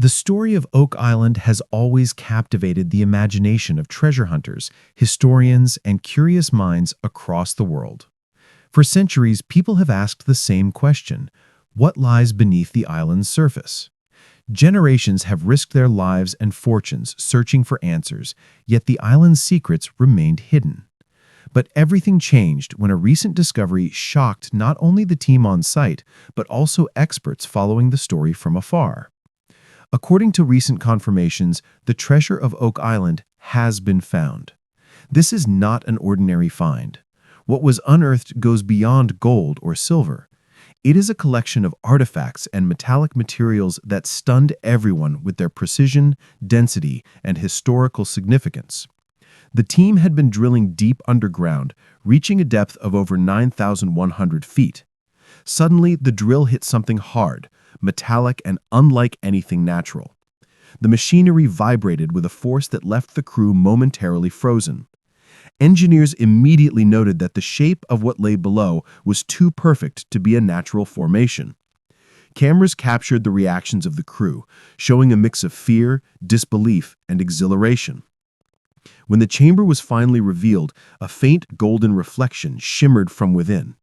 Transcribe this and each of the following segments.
The story of Oak Island has always captivated the imagination of treasure hunters, historians, and curious minds across the world. For centuries, people have asked the same question: what lies beneath the island's surface? Generations have risked their lives and fortunes searching for answers, yet the island's secrets remained hidden. But everything changed when a recent discovery shocked not only the team on site, but also experts following the story from afar. According to recent confirmations, the treasure of Oak Island has been found. This is not an ordinary find. What was unearthed goes beyond gold or silver. It is a collection of artifacts and metallic materials that stunned everyone with their precision, density, and historical significance. The team had been drilling deep underground, reaching a depth of over 9,100 feet. Suddenly, the drill hit something hard, metallic, and unlike anything natural. The machinery vibrated with a force that left the crew momentarily frozen. Engineers immediately noted that the shape of what lay below was too perfect to be a natural formation. Cameras captured the reactions of the crew, showing a mix of fear, disbelief, and exhilaration. When the chamber was finally revealed, a faint golden reflection shimmered from within.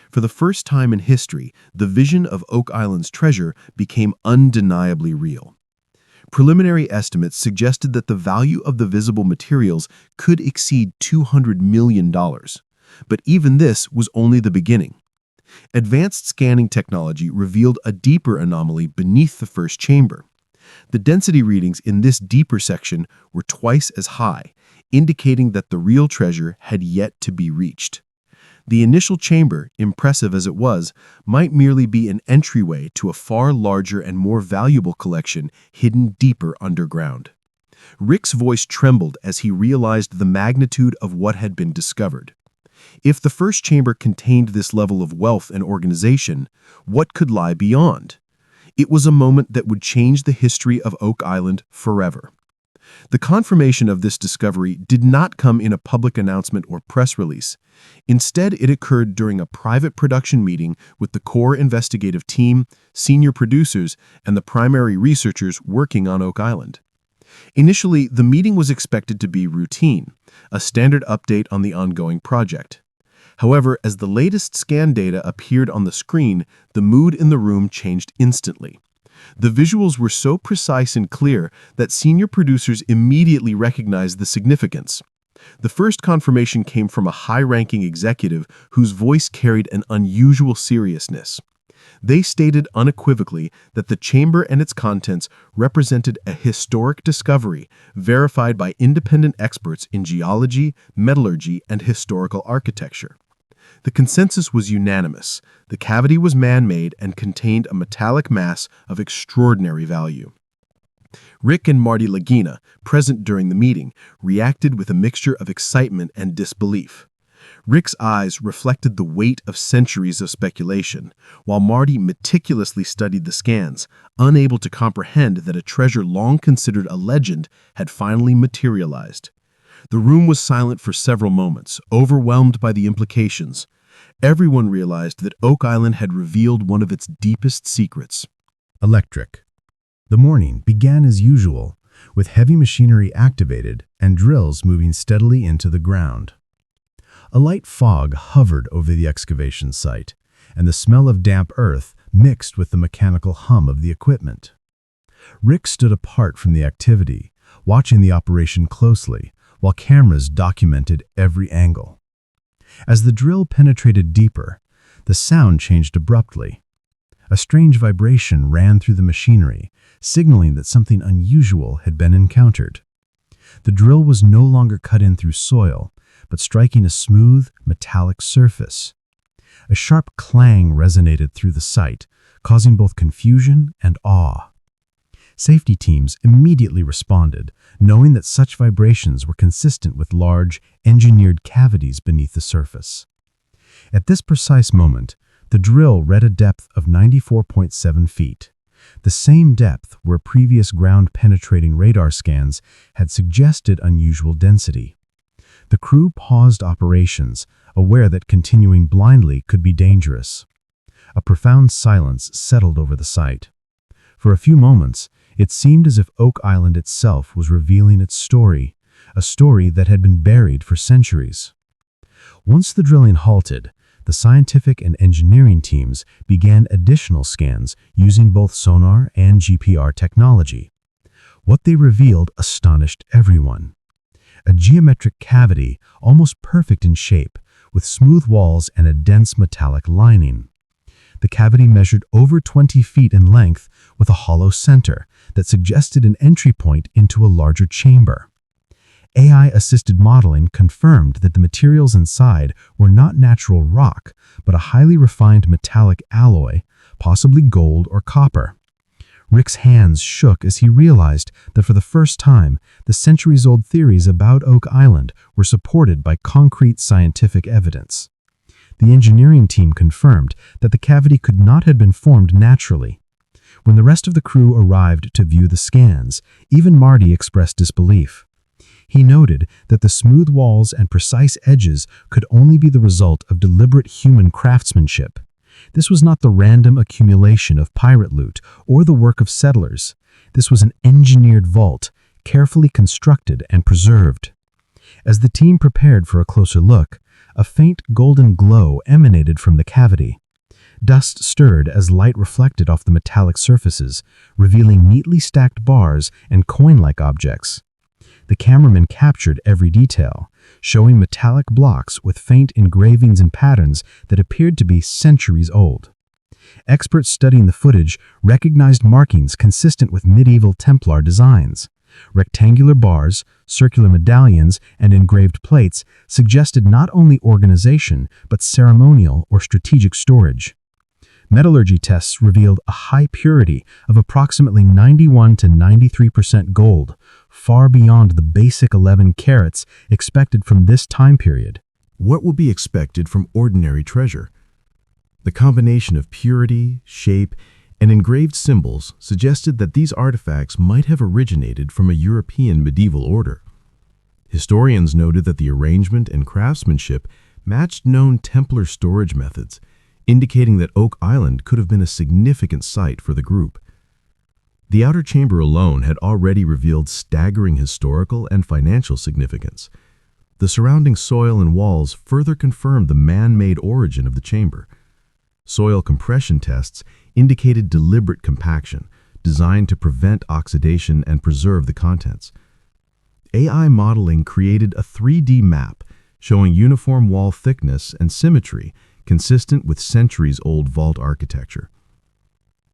For the first time in history, the vision of Oak Island's treasure became undeniably real. Preliminary estimates suggested that the value of the visible materials could exceed $200 million. But even this was only the beginning. Advanced scanning technology revealed a deeper anomaly beneath the first chamber. The density readings in this deeper section were twice as high, indicating that the real treasure had yet to be reached. The initial chamber, impressive as it was, might merely be an entryway to a far larger and more valuable collection hidden deeper underground. Rick's voice trembled as he realized the magnitude of what had been discovered. If the first chamber contained this level of wealth and organization, what could lie beyond? It was a moment that would change the history of Oak Island forever. The confirmation of this discovery did not come in a public announcement or press release. Instead, it occurred during a private production meeting with the core investigative team, senior producers, and the primary researchers working on Oak Island. Initially, the meeting was expected to be routine, a standard update on the ongoing project. However, as the latest scan data appeared on the screen, the mood in the room changed instantly. The visuals were so precise and clear that senior producers immediately recognized the significance. The first confirmation came from a high-ranking executive whose voice carried an unusual seriousness. They stated unequivocally that the chamber and its contents represented a historic discovery verified by independent experts in geology, metallurgy, and historical architecture. The consensus was unanimous. The cavity was man-made and contained a metallic mass of extraordinary value. Rick and Marty Lagina, present during the meeting, reacted with a mixture of excitement and disbelief. Rick's eyes reflected the weight of centuries of speculation, while Marty meticulously studied the scans, unable to comprehend that a treasure long considered a legend had finally materialized. The room was silent for several moments, overwhelmed by the implications. Everyone realized that Oak Island had revealed one of its deepest secrets. Electric. The morning began as usual, with heavy machinery activated and drills moving steadily into the ground. A light fog hovered over the excavation site, and the smell of damp earth mixed with the mechanical hum of the equipment. Rick stood apart from the activity, watching the operation closely, while cameras documented every angle. As the drill penetrated deeper, the sound changed abruptly. A strange vibration ran through the machinery, signaling that something unusual had been encountered. The drill was no longer cut in through soil, but striking a smooth, metallic surface. A sharp clang resonated through the site, causing both confusion and awe. Safety teams immediately responded, knowing that such vibrations were consistent with large, engineered cavities beneath the surface. At this precise moment, the drill read a depth of 94.7 feet, the same depth where previous ground-penetrating radar scans had suggested unusual density. The crew paused operations, aware that continuing blindly could be dangerous. A profound silence settled over the site. For a few moments, It seemed as if Oak Island itself was revealing its story, a story that had been buried for centuries. Once the drilling halted, the scientific and engineering teams began additional scans using both sonar and GPR technology. What they revealed astonished everyone. A geometric cavity, almost perfect in shape, with smooth walls and a dense metallic lining. The cavity measured over 20 feet in length with a hollow center that suggested an entry point into a larger chamber. AI-assisted modeling confirmed that the materials inside were not natural rock, but a highly refined metallic alloy, possibly gold or copper. Rick's hands shook as he realized that for the first time, the centuries-old theories about Oak Island were supported by concrete scientific evidence. The engineering team confirmed that the cavity could not have been formed naturally. When the rest of the crew arrived to view the scans, even Marty expressed disbelief. He noted that the smooth walls and precise edges could only be the result of deliberate human craftsmanship. This was not the random accumulation of pirate loot or the work of settlers. This was an engineered vault, carefully constructed and preserved. As the team prepared for a closer look, a faint golden glow emanated from the cavity. Dust stirred as light reflected off the metallic surfaces, revealing neatly stacked bars and coin-like objects. The cameraman captured every detail, showing metallic blocks with faint engravings and patterns that appeared to be centuries old. Experts studying the footage recognized markings consistent with medieval Templar designs. Rectangular bars, circular medallions, and engraved plates suggested not only organization, but ceremonial or strategic storage. Metallurgy tests revealed a high purity of approximately 91 to 93% gold, far beyond the basic 11 carats expected from this time period. What will be expected from ordinary treasure? The combination of purity, shape, and engraved symbols suggested that these artifacts might have originated from a European medieval order. Historians noted that the arrangement and craftsmanship matched known Templar storage methods, indicating that Oak Island could have been a significant site for the group. The outer chamber alone had already revealed staggering historical and financial significance. The surrounding soil and walls further confirmed the man-made origin of the chamber. Soil compression tests indicated deliberate compaction, designed to prevent oxidation and preserve the contents. AI modeling created a 3D map showing uniform wall thickness and symmetry consistent with centuries-old vault architecture.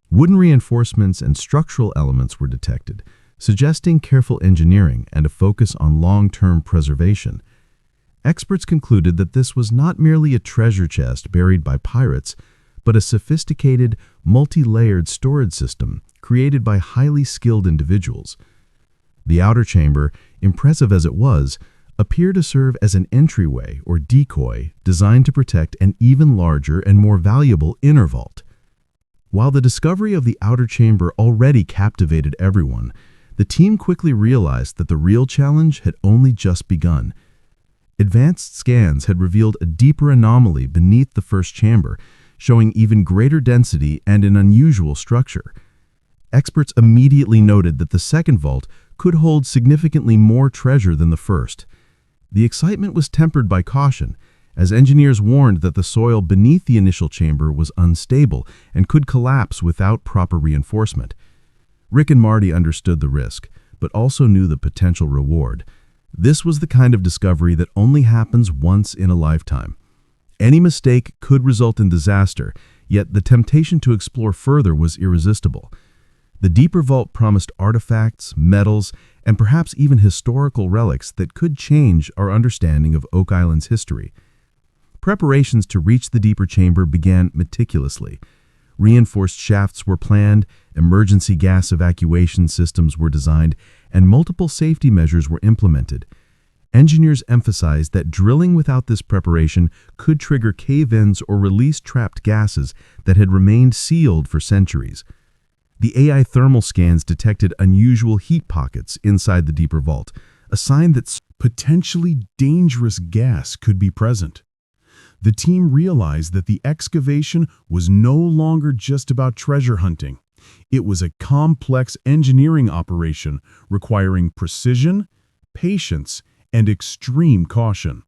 Wooden reinforcements and structural elements were detected, suggesting careful engineering and a focus on long-term preservation. Experts concluded that this was not merely a treasure chest buried by pirates, but a sophisticated, multi-layered storage system created by highly skilled individuals. The outer chamber, impressive as it was, appeared to serve as an entryway or decoy designed to protect an even larger and more valuable inner vault. While the discovery of the outer chamber already captivated everyone, the team quickly realized that the real challenge had only just begun. Advanced scans had revealed a deeper anomaly beneath the first chamber, showing even greater density and an unusual structure. Experts immediately noted that the second vault could hold significantly more treasure than the first. The excitement was tempered by caution, as engineers warned that the soil beneath the initial chamber was unstable and could collapse without proper reinforcement. Rick and Marty understood the risk, but also knew the potential reward. This was the kind of discovery that only happens once in a lifetime. Any mistake could result in disaster, yet the temptation to explore further was irresistible. The deeper vault promised artifacts, metals, and perhaps even historical relics that could change our understanding of Oak Island's history. Preparations to reach the deeper chamber began meticulously. Reinforced shafts were planned, emergency gas evacuation systems were designed, and multiple safety measures were implemented. Engineers emphasized that drilling without this preparation could trigger cave-ins or release trapped gases that had remained sealed for centuries. The AI thermal scans detected unusual heat pockets inside the deeper vault, a sign that potentially dangerous gas could be present. The team realized that the excavation was no longer just about treasure hunting. It was a complex engineering operation requiring precision, patience, and extreme caution.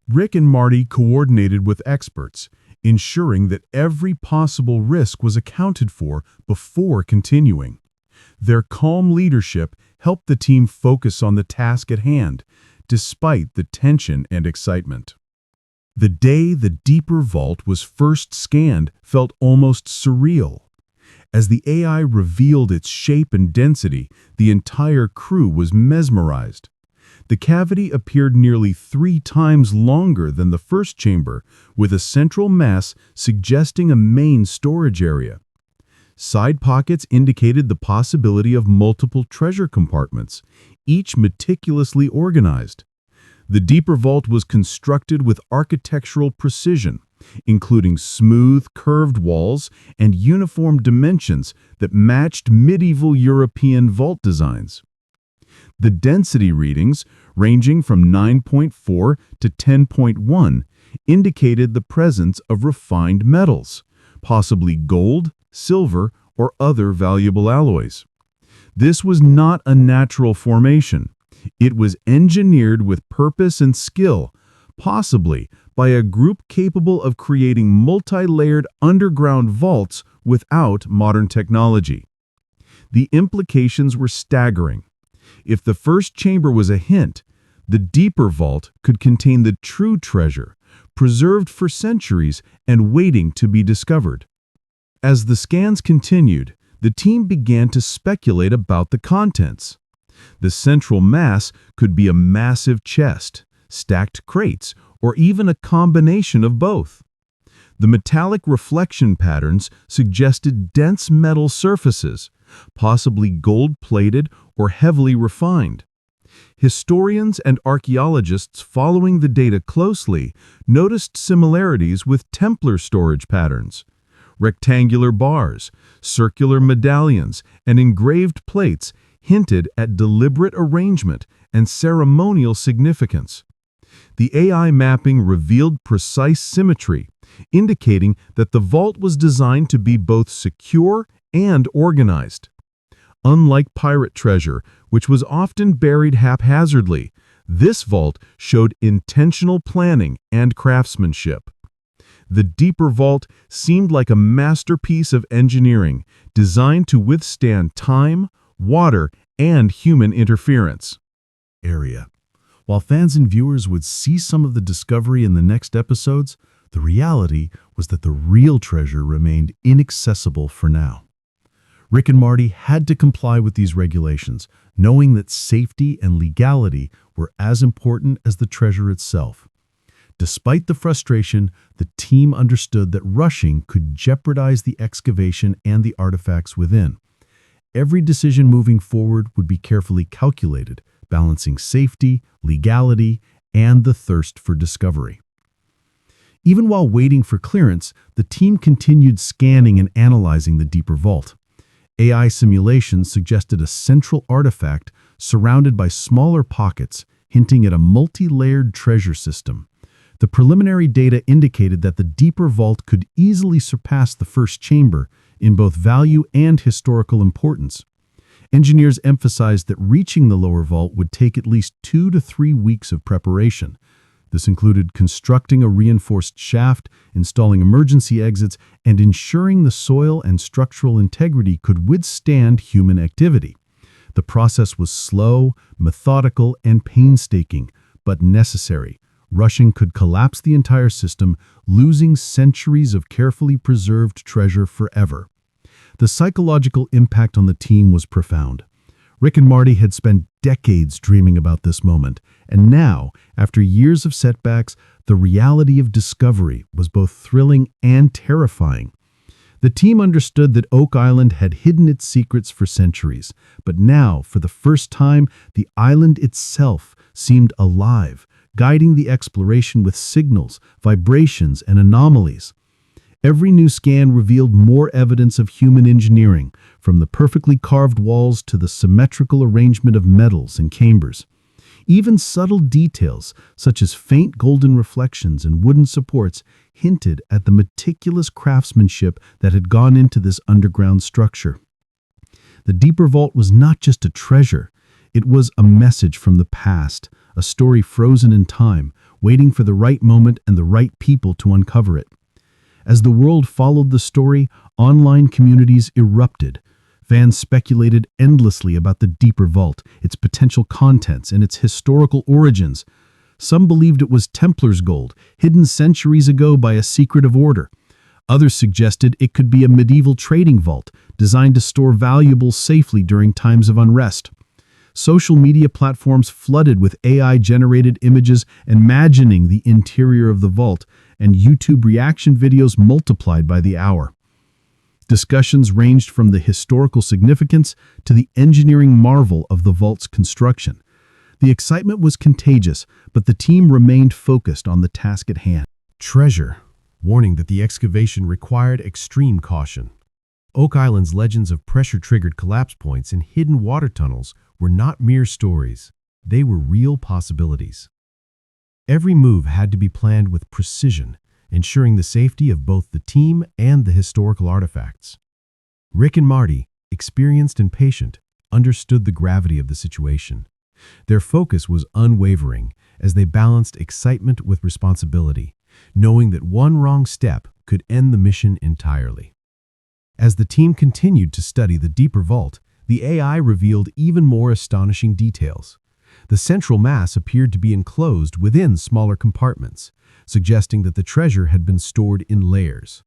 Rick and Marty coordinated with experts, ensuring that every possible risk was accounted for before continuing. Their calm leadership helped the team focus on the task at hand, despite the tension and excitement. The day the deeper vault was first scanned felt almost surreal. As the AI revealed its shape and density, the entire crew was mesmerized. The cavity appeared nearly 3 times longer than the first chamber, with a central mass suggesting a main storage area. Side pockets indicated the possibility of multiple treasure compartments, each meticulously organized. The deeper vault was constructed with architectural precision, including smooth, curved walls and uniform dimensions that matched medieval European vault designs. The density readings, ranging from 9.4 to 10.1, indicated the presence of refined metals, possibly gold, silver, or other valuable alloys. This was not a natural formation. It was engineered with purpose and skill, possibly by a group capable of creating multi-layered underground vaults without modern technology. The implications were staggering. If the first chamber was a hint, the deeper vault could contain the true treasure, preserved for centuries and waiting to be discovered. As the scans continued, the team began to speculate about the contents. The central mass could be a massive chest, stacked crates, or even a combination of both. The metallic reflection patterns suggested dense metal surfaces, possibly gold-plated or heavily refined. Historians and archaeologists following the data closely noticed similarities with Templar storage patterns. Rectangular bars, circular medallions, and engraved plates hinted at deliberate arrangement and ceremonial significance. The AI mapping revealed precise symmetry, indicating that the vault was designed to be both secure and organized. Unlike pirate treasure, which was often buried haphazardly, this vault showed intentional planning and craftsmanship. The deeper vault seemed like a masterpiece of engineering, designed to withstand time, water, and human interference. While fans and viewers would see some of the discovery in the next episodes, the reality was that the real treasure remained inaccessible for now. Rick and Marty had to comply with these regulations, knowing that safety and legality were as important as the treasure itself. Despite the frustration, the team understood that rushing could jeopardize the excavation and the artifacts within. Every decision moving forward would be carefully calculated, balancing safety, legality, and the thirst for discovery. Even while waiting for clearance, the team continued scanning and analyzing the deeper vault. AI simulations suggested a central artifact surrounded by smaller pockets, hinting at a multi-layered treasure system. The preliminary data indicated that the deeper vault could easily surpass the first chamber in both value and historical importance. Engineers emphasized that reaching the lower vault would take at least 2 to 3 weeks of preparation. This included constructing a reinforced shaft, installing emergency exits, and ensuring the soil and structural integrity could withstand human activity. The process was slow, methodical, and painstaking, but necessary. Rushing could collapse the entire system, losing centuries of carefully preserved treasure forever. The psychological impact on the team was profound. Rick and Marty had spent decades dreaming about this moment, and now, after years of setbacks, the reality of discovery was both thrilling and terrifying. The team understood that Oak Island had hidden its secrets for centuries, but now, for the first time, the island itself seemed alive, guiding the exploration with signals, vibrations, and anomalies. Every new scan revealed more evidence of human engineering, from the perfectly carved walls to the symmetrical arrangement of metals and chambers. Even subtle details, such as faint golden reflections and wooden supports, hinted at the meticulous craftsmanship that had gone into this underground structure. The deeper vault was not just a treasure, it was a message from the past, a story frozen in time, waiting for the right moment and the right people to uncover it. As the world followed the story, online communities erupted. Fans speculated endlessly about the deeper vault, its potential contents, and its historical origins. Some believed it was Templar's gold, hidden centuries ago by a secretive order. Others suggested it could be a medieval trading vault, designed to store valuables safely during times of unrest. Social media platforms flooded with AI-generated images imagining the interior of the vault, and YouTube reaction videos multiplied by the hour. Discussions ranged from the historical significance to the engineering marvel of the vault's construction. The excitement was contagious, but the team remained focused on the task at hand. Treasure, warning that the excavation required extreme caution. Oak Island's legends of pressure-triggered collapse points and hidden water tunnels were not mere stories. They were real possibilities. Every move had to be planned with precision, ensuring the safety of both the team and the historical artifacts. Rick and Marty, experienced and patient, understood the gravity of the situation. Their focus was unwavering as they balanced excitement with responsibility, knowing that one wrong step could end the mission entirely. As the team continued to study the deeper vault, the AI revealed even more astonishing details. The central mass appeared to be enclosed within smaller compartments, suggesting that the treasure had been stored in layers.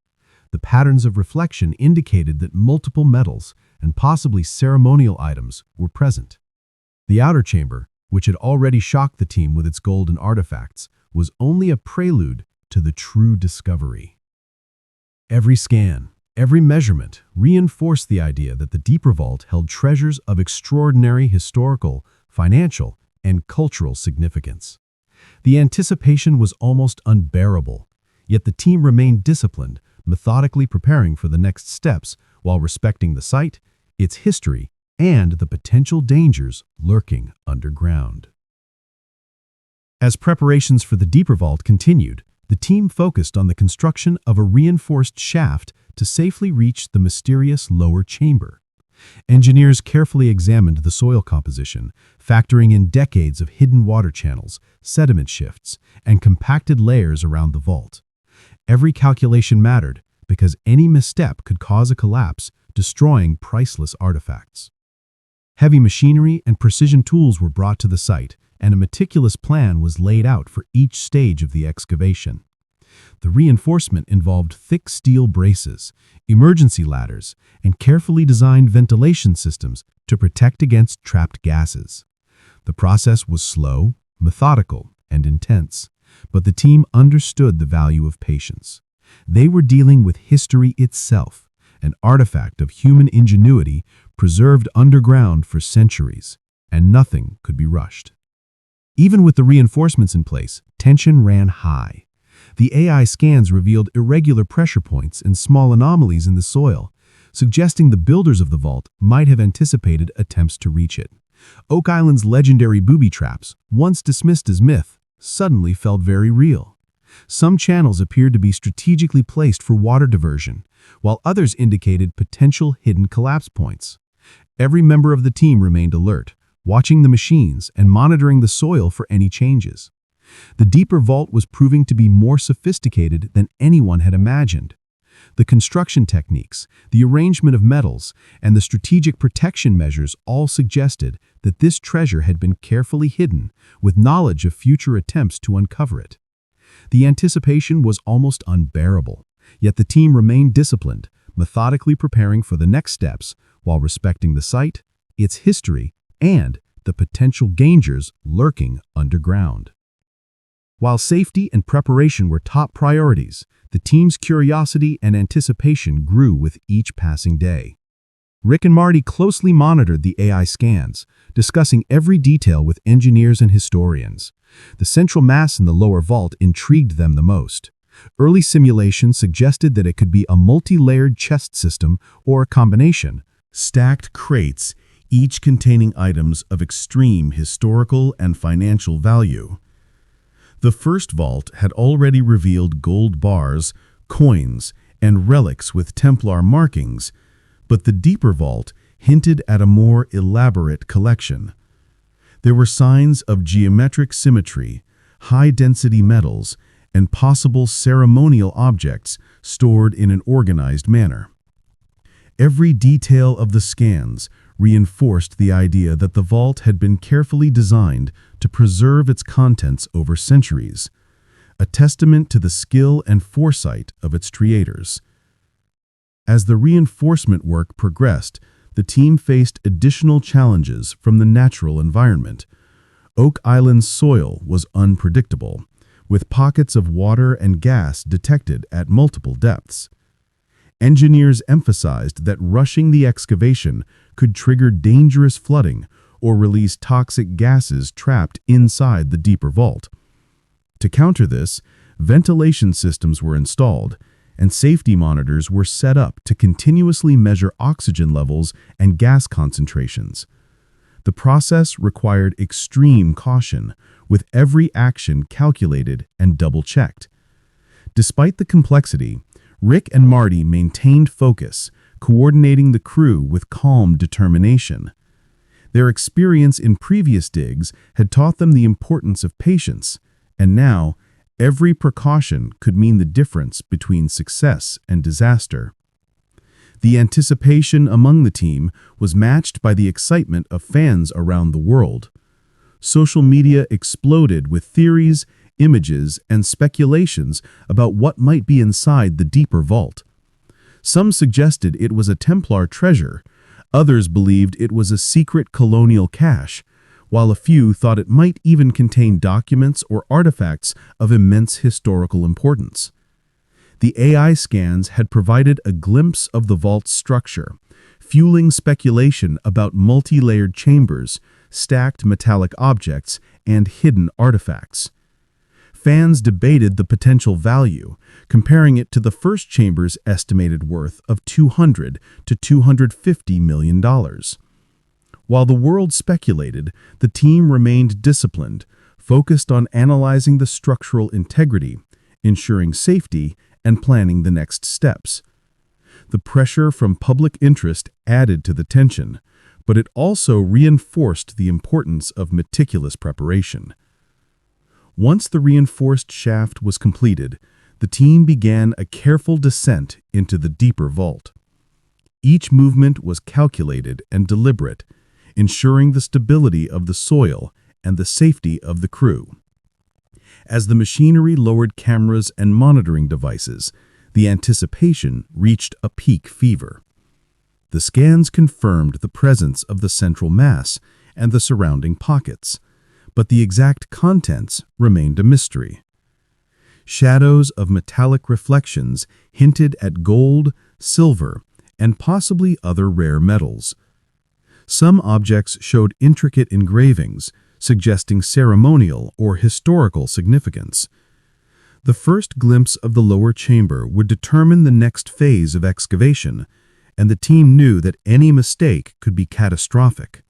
The patterns of reflection indicated that multiple metals and possibly ceremonial items were present. The outer chamber, which had already shocked the team with its gold and artifacts, was only a prelude to the true discovery. Every scan, every measurement reinforced the idea that the deeper vault held treasures of extraordinary historical, financial, and cultural significance. The anticipation was almost unbearable, yet the team remained disciplined, methodically preparing for the next steps while respecting the site, its history, and the potential dangers lurking underground. As preparations for the deeper vault continued, the team focused on the construction of a reinforced shaft to safely reach the mysterious lower chamber. Engineers carefully examined the soil composition, factoring in decades of hidden water channels, sediment shifts, and compacted layers around the vault. Every calculation mattered because any misstep could cause a collapse, destroying priceless artifacts. Heavy machinery and precision tools were brought to the site, and a meticulous plan was laid out for each stage of the excavation. The reinforcement involved thick steel braces, emergency ladders, and carefully designed ventilation systems to protect against trapped gases. The process was slow, methodical, and intense, but the team understood the value of patience. They were dealing with history itself, an artifact of human ingenuity preserved underground for centuries, and nothing could be rushed. Even with the reinforcements in place, tension ran high. The AI scans revealed irregular pressure points and small anomalies in the soil, suggesting the builders of the vault might have anticipated attempts to reach it. Oak Island's legendary booby traps, once dismissed as myth, suddenly felt very real. Some channels appeared to be strategically placed for water diversion, while others indicated potential hidden collapse points. Every member of the team remained alert, watching the machines and monitoring the soil for any changes. The deeper vault was proving to be more sophisticated than anyone had imagined. The construction techniques, the arrangement of metals, and the strategic protection measures all suggested that this treasure had been carefully hidden, with knowledge of future attempts to uncover it. The anticipation was almost unbearable, yet the team remained disciplined, methodically preparing for the next steps while respecting the site, its history, and the potential dangers lurking underground. While safety and preparation were top priorities, the team's curiosity and anticipation grew with each passing day. Rick and Marty closely monitored the AI scans, discussing every detail with engineers and historians. The central mass in the lower vault intrigued them the most. Early simulations suggested that it could be a multi-layered chest system or a combination. Stacked crates, each containing items of extreme historical and financial value. The first vault had already revealed gold bars, coins, and relics with Templar markings, but the deeper vault hinted at a more elaborate collection. There were signs of geometric symmetry, high-density metals, and possible ceremonial objects stored in an organized manner. Every detail of the scans reinforced the idea that the vault had been carefully designed to preserve its contents over centuries, a testament to the skill and foresight of its creators. As the reinforcement work progressed, the team faced additional challenges from the natural environment. Oak Island's soil was unpredictable, with pockets of water and gas detected at multiple depths. Engineers emphasized that rushing the excavation could trigger dangerous flooding or release toxic gases trapped inside the deeper vault. To counter this, ventilation systems were installed, and safety monitors were set up to continuously measure oxygen levels and gas concentrations. The process required extreme caution, with every action calculated and double-checked. Despite the complexity, Rick and Marty maintained focus, coordinating the crew with calm determination. Their experience in previous digs had taught them the importance of patience, and now every precaution could mean the difference between success and disaster. The anticipation among the team was matched by the excitement of fans around the world. Social media exploded with theories, images, and speculations about what might be inside the deeper vault. Some suggested it was a Templar treasure, others believed it was a secret colonial cache, while a few thought it might even contain documents or artifacts of immense historical importance. The AI scans had provided a glimpse of the vault's structure, fueling speculation about multi-layered chambers, stacked metallic objects, and hidden artifacts. Fans debated the potential value, comparing it to the first chamber's estimated worth of $200 to $250 million. While the world speculated, the team remained disciplined, focused on analyzing the structural integrity, ensuring safety, and planning the next steps. The pressure from public interest added to the tension, but it also reinforced the importance of meticulous preparation. Once the reinforced shaft was completed, the team began a careful descent into the deeper vault. Each movement was calculated and deliberate, ensuring the stability of the soil and the safety of the crew. As the machinery lowered cameras and monitoring devices, the anticipation reached a peak fever. The scans confirmed the presence of the central mass and the surrounding pockets, but the exact contents remained a mystery. Shadows of metallic reflections hinted at gold, silver, and possibly other rare metals. Some objects showed intricate engravings, suggesting ceremonial or historical significance. The first glimpse of the lower chamber would determine the next phase of excavation, and the team knew that any mistake could be catastrophic.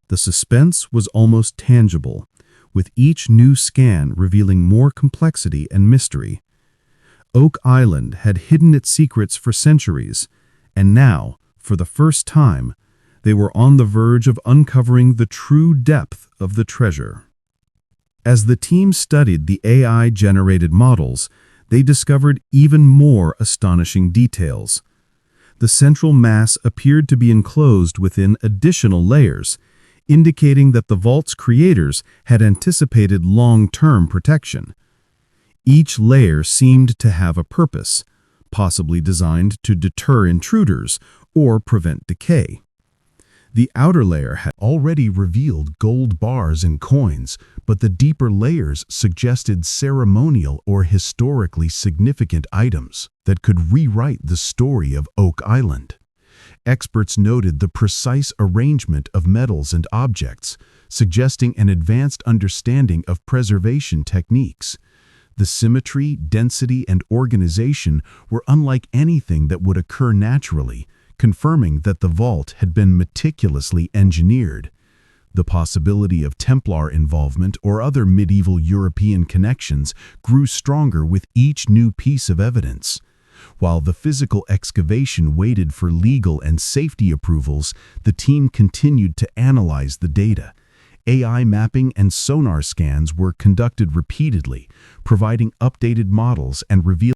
The suspense was almost tangible, with each new scan revealing more complexity and mystery. Oak Island had hidden its secrets for centuries, and now, for the first time, they were on the verge of uncovering the true depth of the treasure. As the team studied the AI-generated models, they discovered even more astonishing details. The central mass appeared to be enclosed within additional layers, indicating that the vault's creators had anticipated long-term protection. Each layer seemed to have a purpose, possibly designed to deter intruders or prevent decay. The outer layer had already revealed gold bars and coins, but the deeper layers suggested ceremonial or historically significant items that could rewrite the story of Oak Island. Experts noted the precise arrangement of metals and objects, suggesting an advanced understanding of preservation techniques. The symmetry, density, and organization were unlike anything that would occur naturally, confirming that the vault had been meticulously engineered. The possibility of Templar involvement or other medieval European connections grew stronger with each new piece of evidence. While the physical excavation waited for legal and safety approvals, the team continued to analyze the data. AI mapping and sonar scans were conducted repeatedly, providing updated models and revealing